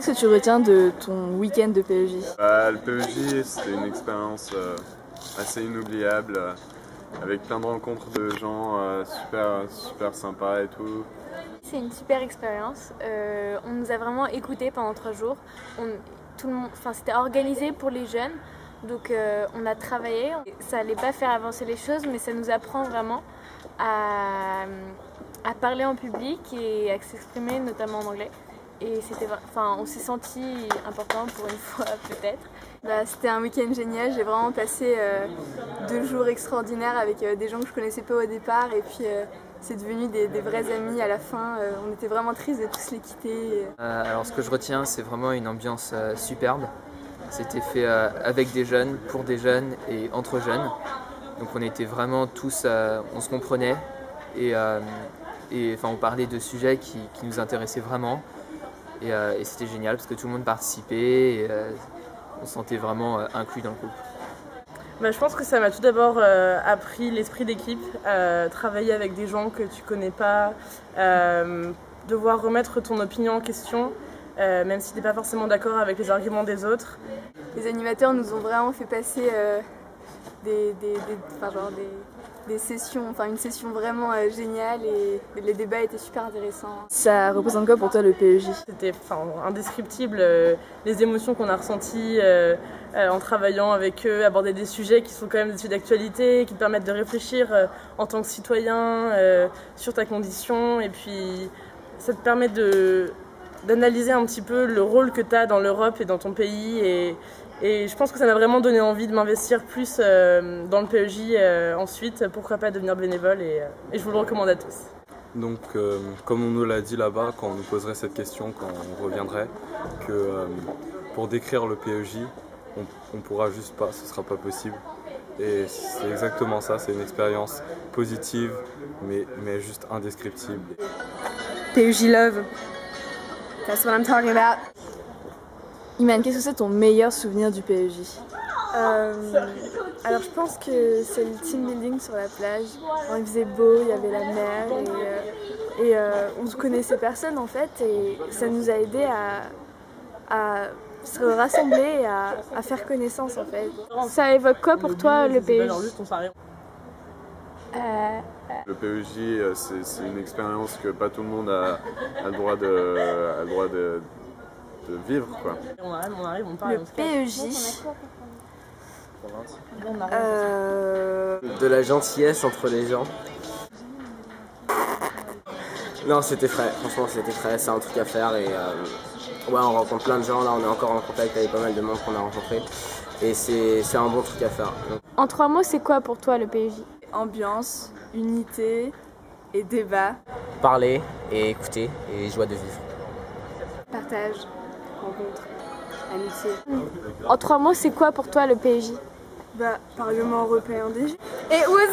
Qu'est-ce que tu retiens de ton week-end de PEJ? Le PEJ, c'était une expérience assez inoubliable, avec plein de rencontres de gens super sympas et tout. C'est une super expérience. On nous a vraiment écoutés pendant 3 jours. C'était organisé pour les jeunes, donc on a travaillé. Ça n'allait pas faire avancer les choses, mais ça nous apprend vraiment à parler en public et à s'exprimer, notamment en anglais. Et on s'est senti important pour une fois peut-être. C'était un week-end génial, j'ai vraiment passé 2 jours extraordinaires avec des gens que je connaissais pas au départ et puis c'est devenu des vrais amis à la fin. On était vraiment tristes de tous les quitter. Alors ce que je retiens, c'est vraiment une ambiance superbe. C'était fait avec des jeunes, pour des jeunes et entre jeunes. Donc on était vraiment tous, on se comprenait et on parlait de sujets qui nous intéressaient vraiment. Et c'était génial parce que tout le monde participait et on se sentait vraiment inclus dans le groupe. Je pense que ça m'a tout d'abord appris l'esprit d'équipe, travailler avec des gens que tu connais pas, devoir remettre ton opinion en question, même si tu n'es pas forcément d'accord avec les arguments des autres. Les animateurs nous ont vraiment fait passer des sessions, une session vraiment géniale et les débats étaient super intéressants. Ça représente quoi pour toi le PEJ? C'était indescriptible, les émotions qu'on a ressenties en travaillant avec eux, aborder des sujets qui sont quand même des sujets d'actualité, qui te permettent de réfléchir en tant que citoyen sur ta condition et puis ça te permet d'analyser un petit peu le rôle que tu as dans l'Europe et dans ton pays et je pense que ça m'a vraiment donné envie de m'investir plus dans le PEJ ensuite, pourquoi pas devenir bénévole et je vous le recommande à tous. Donc comme on nous l'a dit là-bas quand on nous poserait cette question, quand on reviendrait, que pour décrire le PEJ, on pourra juste pas, ce sera pas possible. Et c'est exactement ça, c'est une expérience positive mais juste indescriptible. PEJ Love, that's what I'm talking about. Iman, qu'est-ce que c'est ton meilleur souvenir du PEJ? Alors je pense que c'est le team building sur la plage. Il faisait beau, il y avait la mer et on ne connaissait personne en fait et ça nous a aidé à se rassembler et à faire connaissance en fait. Ça évoque quoi pour toi le PEJ? Le PEJ, c'est une expérience que pas tout le monde a le droit de vivre, quoi. Le PEJ, de la gentillesse entre les gens. Non, c'était frais, franchement c'était frais, c'est un truc à faire et on rencontre plein de gens, là on est encore en contact avec pas mal de monde qu'on a rencontré et c'est un bon truc à faire. En 3 mots, c'est quoi pour toi le PEJ? ambiance, unité et débat. Parler et écouter et joie de vivre. Partage, rencontre, amitié. En 3 mots, c'est quoi pour toi le PEJ? Parlement européen des Jeux. It was